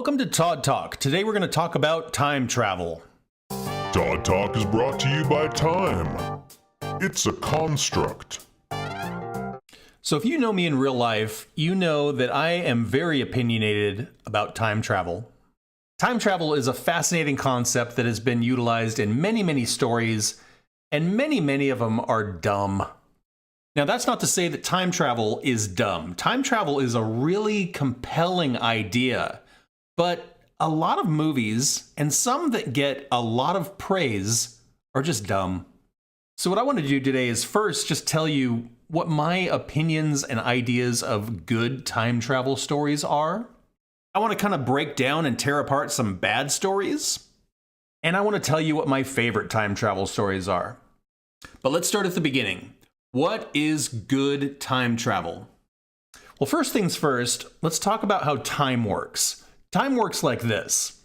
Welcome to Todd Talk. Today we're going to talk about time travel. Todd Talk is brought to you by time. It's a construct. So if you know me in real life, you know that I am very opinionated about time travel. Time travel is a fascinating concept that has been utilized in many stories, and many of them are dumb. Now, that's not to say that time travel is dumb. Time travel is a really compelling idea, but a lot of movies, and some that get a lot of praise, are just dumb. So what I want to do today is first just tell you what my opinions and ideas of good time travel stories are. I want to kind of break down and tear apart some bad stories. And I want to tell you what my favorite time travel stories are. But let's start at the beginning. What is good time travel? Well, first things first, let's talk about how time works. Time works like this.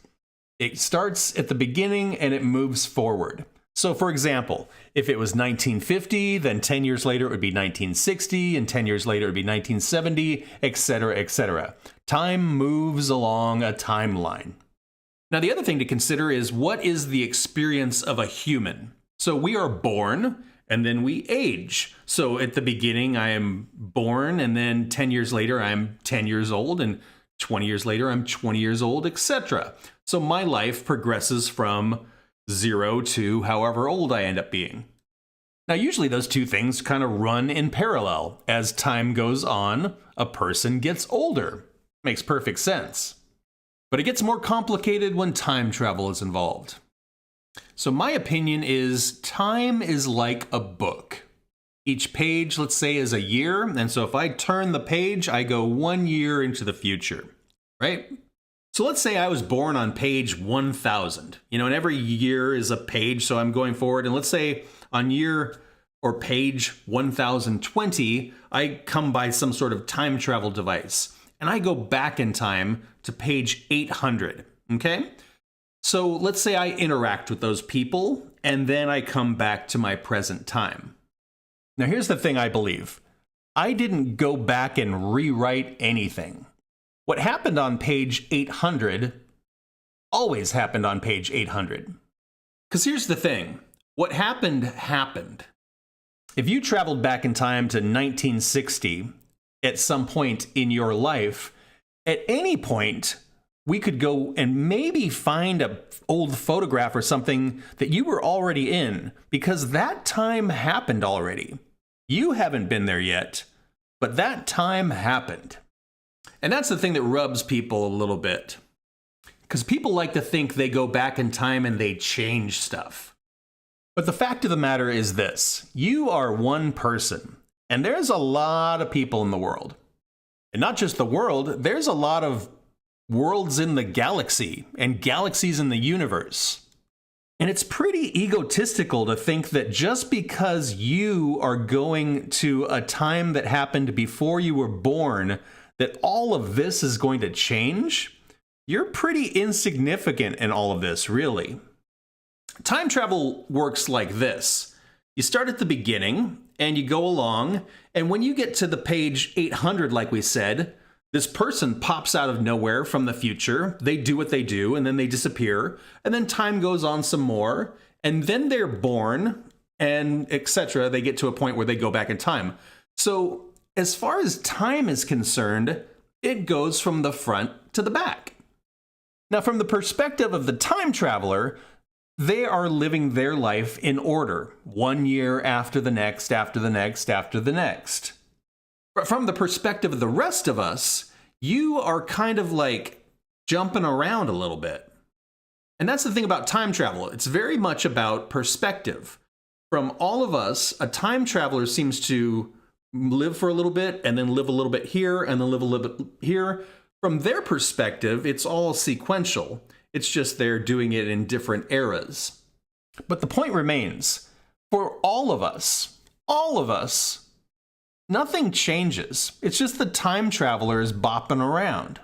It starts at the beginning and it moves forward. So for example, if it was 1950, then 10 years later it would be 1960, and 10 years later it would be 1970, etc., etc. Time moves along a timeline. Now the other thing to consider is, what is the experience of a human? So we are born and then we age. So at the beginning I am born, and then 10 years later I'm 10 years old, and 20 years later I'm 20 years old, etc. So my life progresses from 0 to however old I end up being. Now, usually those two things kind of run in parallel. As time goes on, a person gets older. Makes perfect sense. But it gets more complicated when time travel is involved. So my opinion is, time is like a book. Each page, let's say, is a year. And so if I turn the page, I go 1 year into the future, right? So let's say I was born on page 1000, and every year is a page. So I'm going forward. And let's say on year or page 1020, I come by some sort of time travel device and I go back in time to page 800. Okay. So let's say I interact with those people and then I come back to my present time. Now, here's the thing I believe. I didn't go back and rewrite anything. What happened on page 800 always happened on page 800. Because here's the thing. What happened, happened. If you traveled back in time to 1960 at some point in your life, at any point, we could go and maybe find an old photograph or something that you were already in, because that time happened already. You haven't been there yet, but that time happened. And that's the thing that rubs people a little bit, because people like to think they go back in time and they change stuff. But the fact of the matter is this: you are one person, and there's a lot of people in the world. And not just the world, there's a lot of worlds in the galaxy and galaxies in the universe. And it's pretty egotistical to think that just because you are going to a time that happened before you were born, that all of this is going to change. You're pretty insignificant in all of this, really. Time travel works like this. You start at the beginning and you go along, and when you get to the page 800, like we said, this person pops out of nowhere from the future. They do what they do, and then they disappear. And then time goes on some more, and then they're born, and etc. They get to a point where they go back in time. So as far as time is concerned, it goes from the front to the back. Now, from the perspective of the time traveler, they are living their life in order, 1 year after the next, after the next, after the next. But from the perspective of the rest of us, you are kind of like jumping around a little bit. And that's the thing about time travel. It's very much about perspective. From all of us, a time traveler seems to live for a little bit and then live a little bit here and then live a little bit here. From their perspective, it's all sequential. It's just they're doing it in different eras. But the point remains, for all of us, nothing changes. It's just the time traveler is bopping around.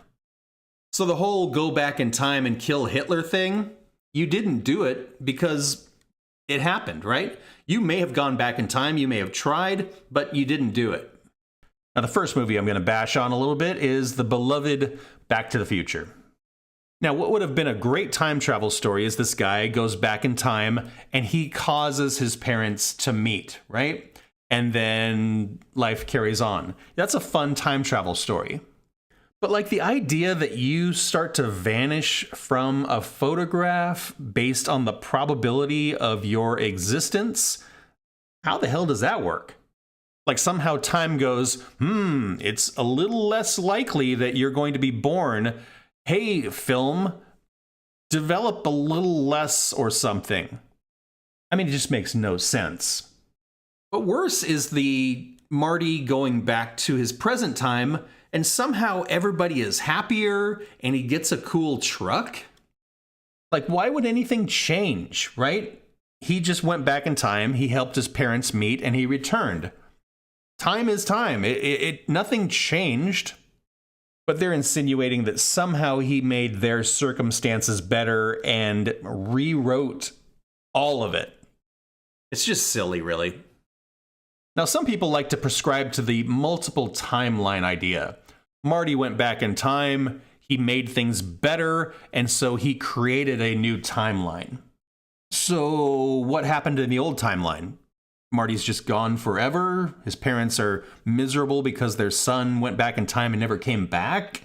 So the whole go back in time and kill Hitler thing, you didn't do it because it happened, right? You may have gone back in time, you may have tried, but you didn't do it. Now, the first movie I'm going to bash on a little bit is the beloved Back to the Future. Now, what would have been a great time travel story is this guy goes back in time and he causes his parents to meet, right? And then life carries on. That's a fun time travel story. But like the idea that you start to vanish from a photograph based on the probability of your existence, how the hell does that work? Like somehow time goes, it's a little less likely that you're going to be born. Hey, film, develop a little less or something. I mean, it just makes no sense. But worse is the Marty going back to his present time and somehow everybody is happier and he gets a cool truck. Like, why would anything change, right? He just went back in time, he helped his parents meet, and he returned. Time is time. Nothing changed. But they're insinuating that somehow he made their circumstances better and rewrote all of it. It's just silly, really. Now, some people like to prescribe to the multiple timeline idea. Marty went back in time, he made things better, and so he created a new timeline. So what happened in the old timeline? Marty's just gone forever? His parents are miserable because their son went back in time and never came back?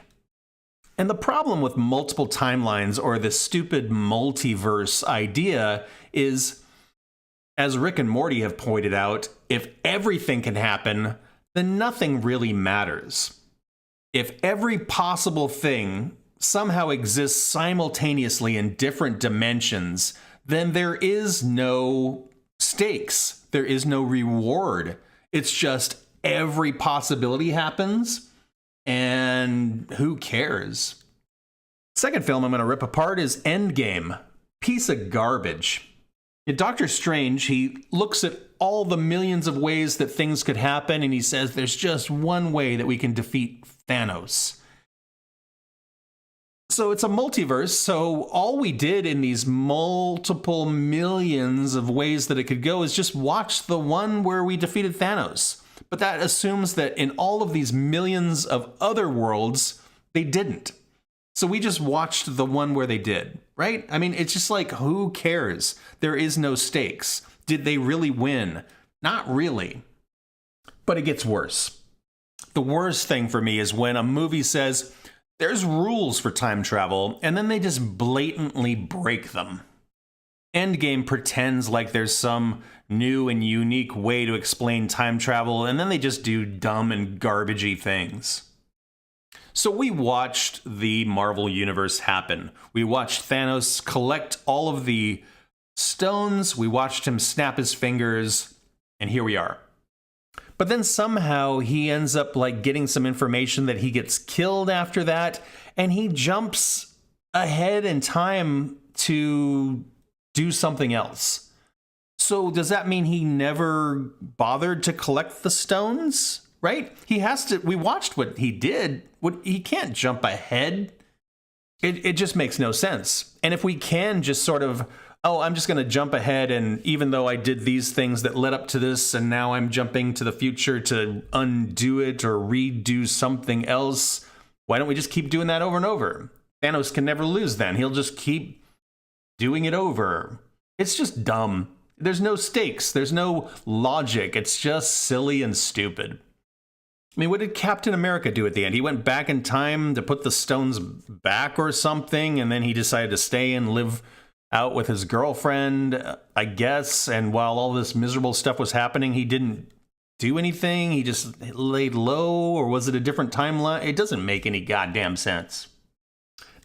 And the problem with multiple timelines or this stupid multiverse idea is, as Rick and Morty have pointed out, if everything can happen, then nothing really matters. If every possible thing somehow exists simultaneously in different dimensions, then there is no stakes. There is no reward. It's just every possibility happens, and who cares? Second film I'm going to rip apart is Endgame. Piece of garbage. In Doctor Strange, he looks at all the millions of ways that things could happen, and he says there's just one way that we can defeat Thanos. So it's a multiverse, so all we did in these multiple millions of ways that it could go is just watch the one where we defeated Thanos. But that assumes that in all of these millions of other worlds, they didn't. So we just watched the one where they did, right? I mean, it's just like, who cares? There is no stakes. Did they really win? Not really. But it gets worse. The worst thing for me is when a movie says, there's rules for time travel, and then they just blatantly break them. Endgame pretends like there's some new and unique way to explain time travel, and then they just do dumb and garbagey things. So we watched the Marvel Universe happen. We watched Thanos collect all of the stones, we watched him snap his fingers, and here we are. But then somehow he ends up like getting some information that he gets killed after that, and he jumps ahead in time to do something else. So does that mean he never bothered to collect the stones? Right? He has to. We watched what he did. He can't jump ahead. It just makes no sense. And if we can just sort of, I'm just going to jump ahead, and even though I did these things that led up to this, and now I'm jumping to the future to undo it or redo something else, why don't we just keep doing that over and over? Thanos can never lose then. He'll just keep doing it over. It's just dumb. There's no stakes. There's no logic. It's just silly and stupid. I mean, what did Captain America do at the end? He went back in time to put the stones back or something, and then he decided to stay and live out with his girlfriend, I guess. And while all this miserable stuff was happening, he didn't do anything. He just laid low, or was it a different timeline? It doesn't make any goddamn sense.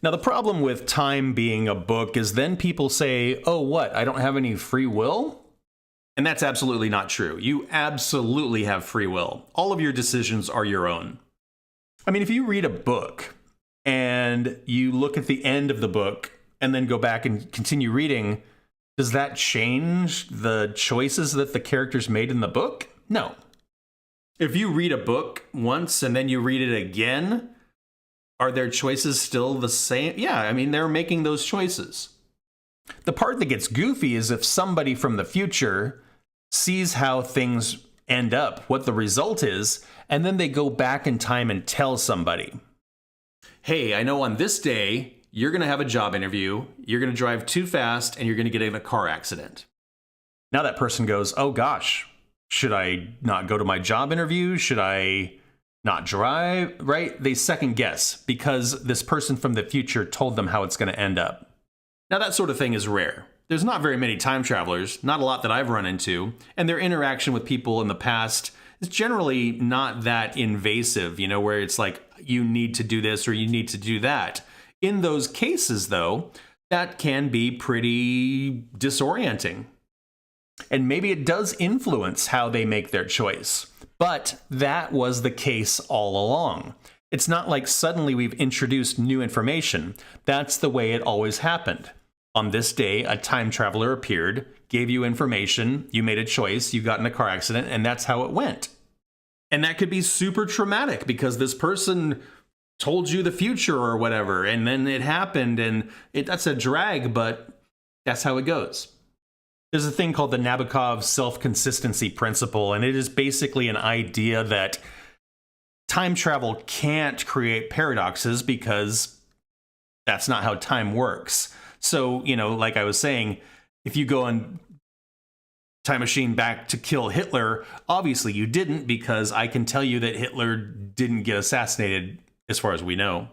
Now, the problem with time being a book is then people say, oh, what? I don't have any free will? And that's absolutely not true. You absolutely have free will. All of your decisions are your own. I mean, if you read a book and you look at the end of the book and then go back and continue reading, does that change the choices that the characters made in the book? No. If you read a book once and then you read it again, are their choices still the same? Yeah, I mean, they're making those choices. The part that gets goofy is if somebody from the future sees how things end up, what the result is, and then they go back in time and tell somebody, hey, I know on this day, you're going to have a job interview, you're going to drive too fast, and you're going to get in a car accident. Now that person goes, oh gosh, should I not go to my job interview? Should I not drive? Right? They second guess because this person from the future told them how it's going to end up. Now that sort of thing is rare. There's not very many time travelers, not a lot that I've run into, and their interaction with people in the past is generally not that invasive, where it's like, you need to do this or you need to do that. In those cases, though, that can be pretty disorienting. And maybe it does influence how they make their choice. But that was the case all along. It's not like suddenly we've introduced new information. That's the way it always happened. On this day, a time traveler appeared, gave you information, you made a choice, you got in a car accident, and that's how it went. And that could be super traumatic because this person told you the future or whatever, and then it happened, and that's a drag, but that's how it goes. There's a thing called the Nabokov self-consistency principle, and it is basically an idea that time travel can't create paradoxes because that's not how time works. So, like I was saying, if you go on time machine back to kill Hitler, obviously you didn't, because I can tell you that Hitler didn't get assassinated as far as we know.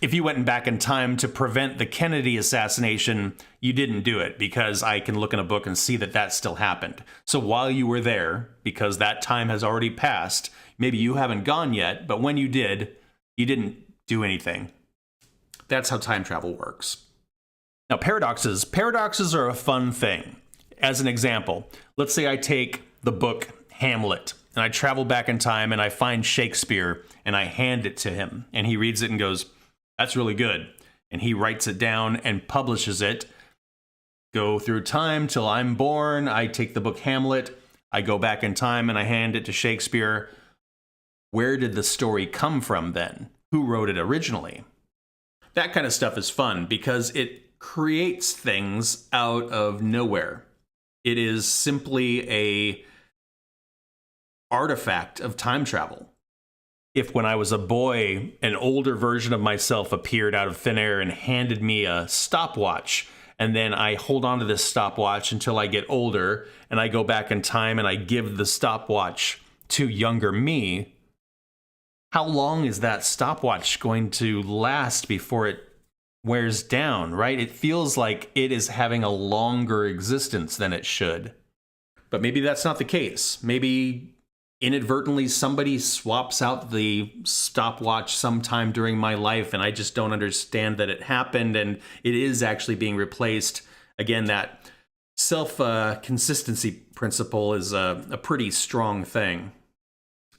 If you went back in time to prevent the Kennedy assassination, you didn't do it, because I can look in a book and see that that still happened. So while you were there, because that time has already passed, maybe you haven't gone yet, but when you did, you didn't do anything. That's how time travel works. Now, paradoxes are a fun thing. As an example, let's say I take the book Hamlet and I travel back in time and I find Shakespeare and I hand it to him and he reads it and goes, that's really good. And he writes it down and publishes it. Go through time till I'm born. I take the book Hamlet. I go back in time and I hand it to Shakespeare. Where did the story come from then? Who wrote it originally? That kind of stuff is fun because it creates things out of nowhere. It is simply a artifact of time travel. If when I was a boy, an older version of myself appeared out of thin air and handed me a stopwatch, and then I hold on to this stopwatch until I get older, and I go back in time and I give the stopwatch to younger me, how long is that stopwatch going to last before it wears down, right? It feels like it is having a longer existence than it should. But maybe that's not the case. Maybe inadvertently somebody swaps out the stopwatch sometime during my life and I just don't understand that it happened and it is actually being replaced. Again, that self-consistency principle is a pretty strong thing.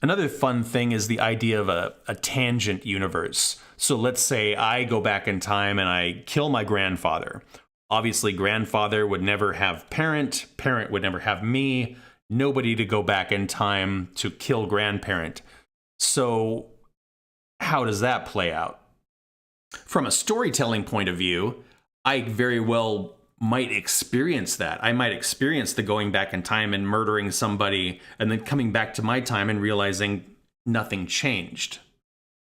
Another fun thing is the idea of a tangent universe. So let's say I go back in time and I kill my grandfather. Obviously, grandfather would never have parent, parent would never have me, nobody to go back in time to kill grandparent. So how does that play out? From a storytelling point of view, I very well might experience that. I might experience the going back in time and murdering somebody and then coming back to my time and realizing nothing changed.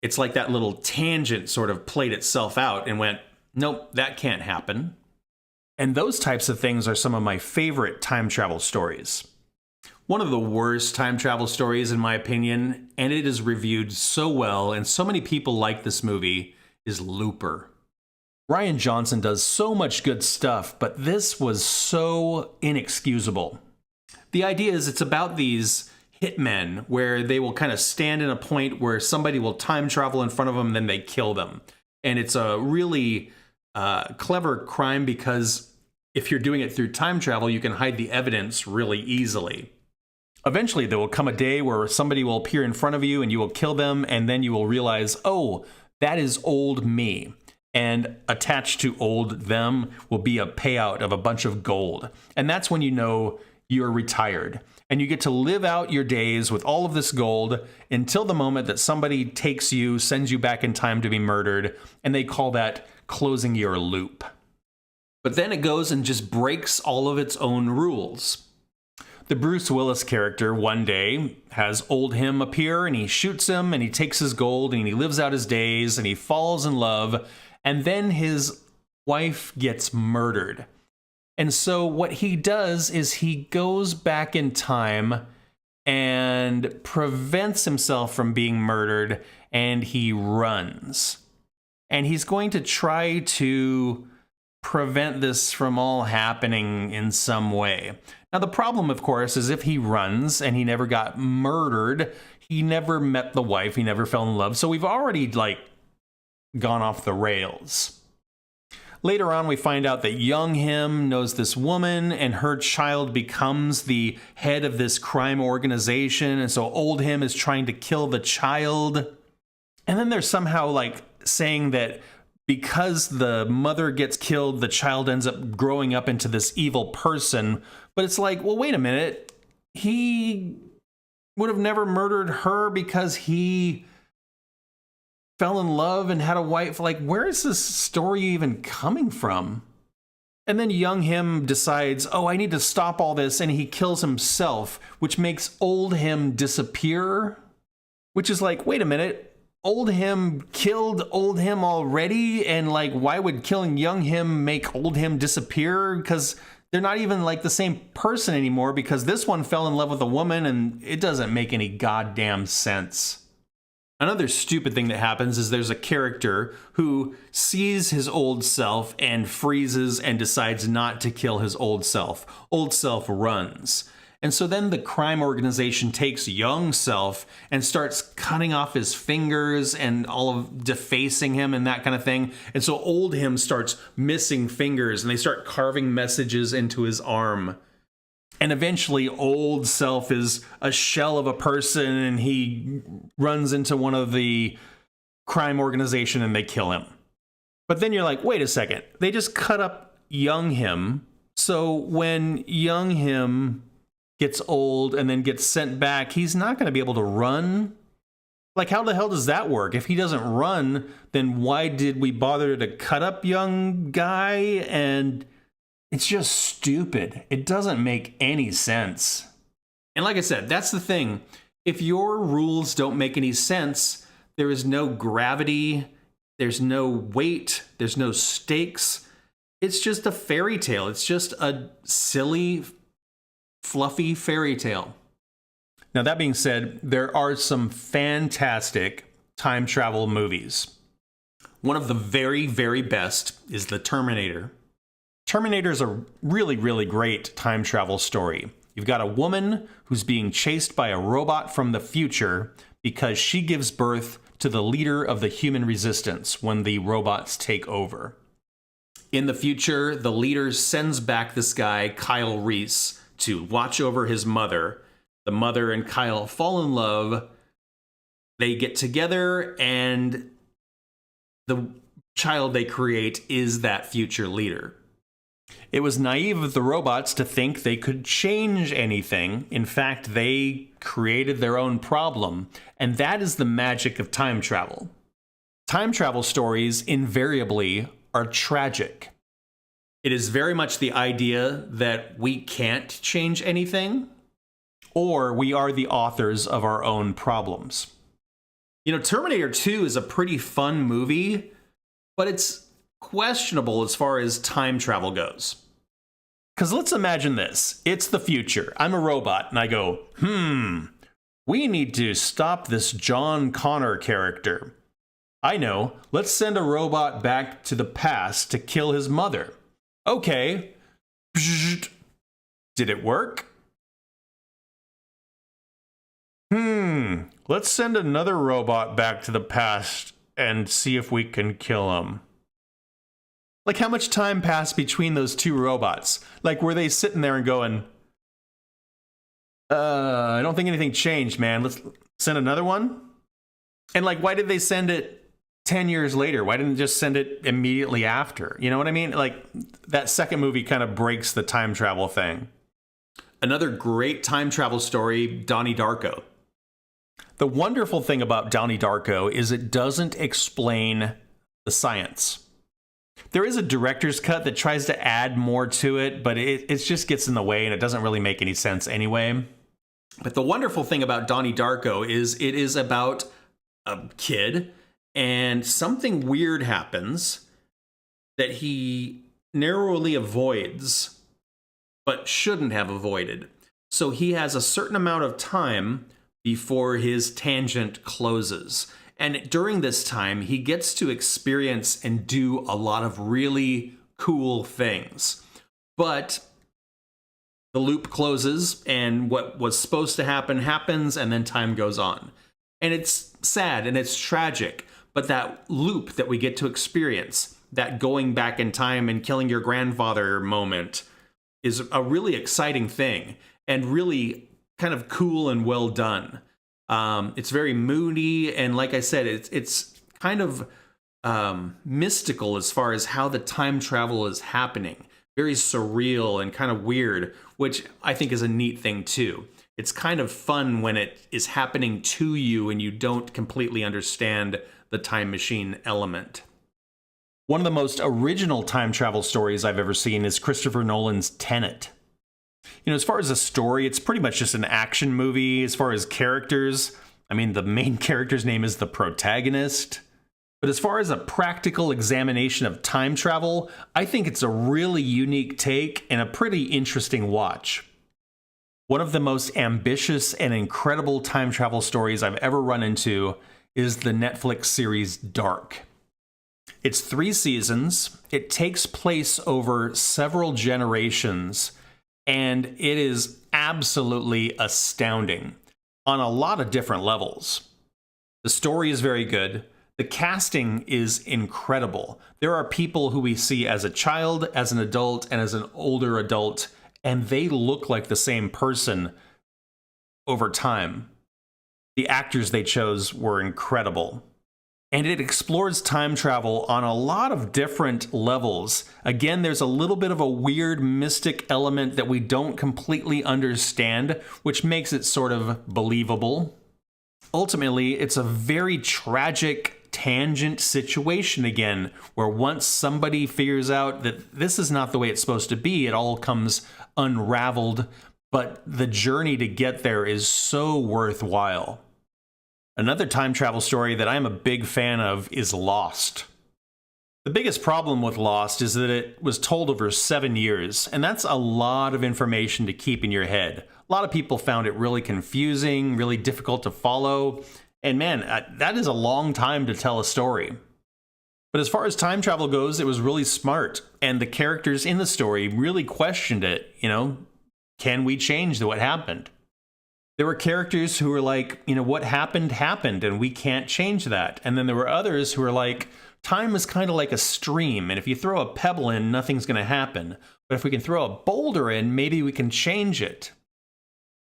It's like that little tangent sort of played itself out and went, nope, that can't happen. And those types of things are some of my favorite time travel stories. One of the worst time travel stories, in my opinion, and it is reviewed so well and so many people like this movie, is Looper. Rian Johnson does so much good stuff, but this was so inexcusable. The idea is it's about these hitmen where they will kind of stand in a point where somebody will time travel in front of them and then they kill them. And it's a really clever crime because if you're doing it through time travel, you can hide the evidence really easily. Eventually, there will come a day where somebody will appear in front of you and you will kill them, and then you will realize, oh, that is old me. And attached to old them will be a payout of a bunch of gold. And that's when you know you're retired. And you get to live out your days with all of this gold until the moment that somebody takes you, sends you back in time to be murdered, and they call that closing your loop. But then it goes and just breaks all of its own rules. The Bruce Willis character one day has old him appear and he shoots him and he takes his gold and he lives out his days and he falls in love. and then his wife gets murdered. And so what he does is he goes back in time and prevents himself from being murdered, and he runs. And he's going to try to prevent this from all happening in some way. Now, the problem, of course, is if he runs and he never got murdered, he never met the wife, he never fell in love. So we've already, gone off the rails. Later on, we find out that young him knows this woman, and her child becomes the head of this crime organization. And so old him is trying to kill the child. And then there's somehow saying that because the mother gets killed, the child ends up growing up into this evil person. But it's like, well, wait a minute. He would have never murdered her because he fell in love and had a wife. Where is this story even coming from? And then young him decides, oh, I need to stop all this, and he kills himself, which makes old him disappear. Which is wait a minute. Old him killed old him already, and why would killing young him make old him disappear? Because they're not even the same person anymore, because this one fell in love with a woman, and it doesn't make any goddamn sense. Another stupid thing that happens is there's a character who sees his old self and freezes and decides not to kill his old self. Old self runs. And so then the crime organization takes young self and starts cutting off his fingers and all of defacing him and that kind of thing. And so old him starts missing fingers, and they start carving messages into his arm. And eventually old self is a shell of a person, and he runs into one of the crime organization and they kill him. But then you're like, wait a second. They just cut up young him. So when young him gets old and then gets sent back, he's not going to be able to run. How the hell does that work? If he doesn't run, then why did we bother to cut up young guy? And it's just stupid. It doesn't make any sense. And like I said, that's the thing. If your rules don't make any sense, there is no gravity, there's no weight, there's no stakes. It's just a fairy tale. It's just a silly, fluffy fairy tale. Now, that being said, there are some fantastic time travel movies. One of the very, very best is The Terminator. Terminator is a really, really great time travel story. You've got a woman who's being chased by a robot from the future because she gives birth to the leader of the human resistance when the robots take over. In the future, the leader sends back this guy, Kyle Reese, to watch over his mother. The mother and Kyle fall in love. They get together, and the child they create is that future leader. It was naive of the robots to think they could change anything. In fact, they created their own problem, and that is the magic of time travel. Time travel stories invariably are tragic. It is very much the idea that we can't change anything, or we are the authors of our own problems. Terminator 2 is a pretty fun movie, but it's questionable as far as time travel goes. Because let's imagine this. It's the future. I'm a robot, and I go, we need to stop this John Connor character. I know, let's send a robot back to the past to kill his mother. Okay. Did it work? Let's send another robot back to the past and see if we can kill him. How much time passed between those two robots? Were they sitting there and going, I don't think anything changed, man. Let's send another one? And why did they send it 10 years later? Why didn't they just send it immediately after? You know what I mean? That second movie kind of breaks the time travel thing. Another great time travel story, Donnie Darko. The wonderful thing about Donnie Darko is it doesn't explain the science. There is a director's cut that tries to add more to it, but it just gets in the way and it doesn't really make any sense anyway. But the wonderful thing about Donnie Darko is it is about a kid and something weird happens that he narrowly avoids, but shouldn't have avoided. So he has a certain amount of time before his tangent closes. And during this time, he gets to experience and do a lot of really cool things. But the loop closes, and what was supposed to happen happens, and then time goes on. And it's sad and it's tragic, but that loop that we get to experience, that going back in time and killing your grandfather moment, is a really exciting thing and really kind of cool and well done. It's very moody, and like I said, it's kind of mystical as far as how the time travel is happening. Very surreal and kind of weird, which I think is a neat thing too. It's kind of fun when it is happening to you and you don't completely understand the time machine element. One of the most original time travel stories I've ever seen is Christopher Nolan's Tenet. You know, as far as a story, it's pretty much just an action movie. As far as characters, I mean, the main character's name is the protagonist. But as far as a practical examination of time travel, I think it's a really unique take and a pretty interesting watch. One of the most ambitious and incredible time travel stories I've ever run into is the Netflix series Dark. It's 3 seasons, it takes place over several generations, and it is absolutely astounding on a lot of different levels. The story is very good. The casting is incredible. There are people who we see as a child, as an adult, and as an older adult, and they look like the same person over time. The actors they chose were incredible. And it explores time travel on a lot of different levels. Again, there's a little bit of a weird mystic element that we don't completely understand, which makes it sort of believable. Ultimately, it's a very tragic tangent situation again, where once somebody figures out that this is not the way it's supposed to be, it all comes unraveled, but the journey to get there is so worthwhile. Another time travel story that I'm a big fan of is Lost. The biggest problem with Lost is that it was told over 7 years, and that's a lot of information to keep in your head. A lot of people found it really confusing, really difficult to follow, and man, that is a long time to tell a story. But as far as time travel goes, it was really smart, and the characters in the story really questioned it. You know, can we change what happened? There were characters who were like, you know, what happened, happened, and we can't change that. And then there were others who were like, time is kind of like a stream, and if you throw a pebble in, nothing's going to happen. But if we can throw a boulder in, maybe we can change it.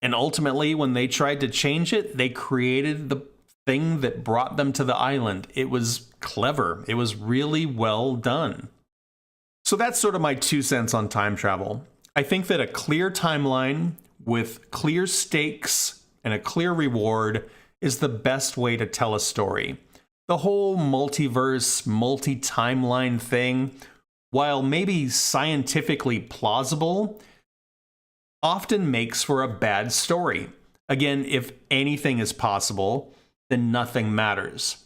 And ultimately, when they tried to change it, they created the thing that brought them to the island. It was clever. It was really well done. So that's sort of my 2 cents on time travel. I think that a clear timeline with clear stakes and a clear reward is the best way to tell a story. The whole multiverse, multi-timeline thing, while maybe scientifically plausible, often makes for a bad story. Again, if anything is possible, then nothing matters.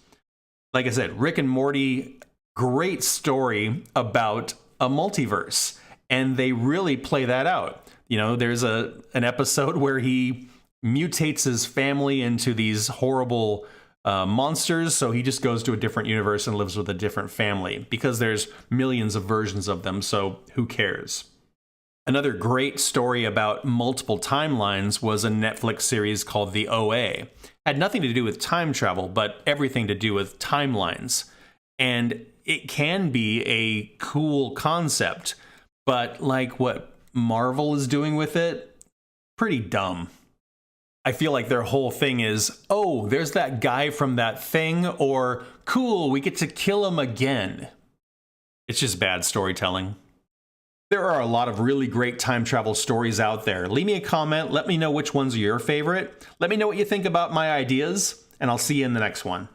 Like I said, Rick and Morty, great story about a multiverse, and they really play that out. You know, there's an episode where he mutates his family into these horrible monsters, so he just goes to a different universe and lives with a different family because there's millions of versions of them, so who cares? Another great story about multiple timelines was a Netflix series called The OA. Had nothing to do with time travel, but everything to do with timelines. And it can be a cool concept, but like what Marvel is doing with it, pretty dumb. I feel like their whole thing is, oh, there's that guy from that thing, or cool, we get to kill him again. It's just bad storytelling. There are a lot of really great time travel stories out there. Leave me a comment, let me know which ones are your favorite. Let me know what you think about my ideas, and I'll see you in the next one.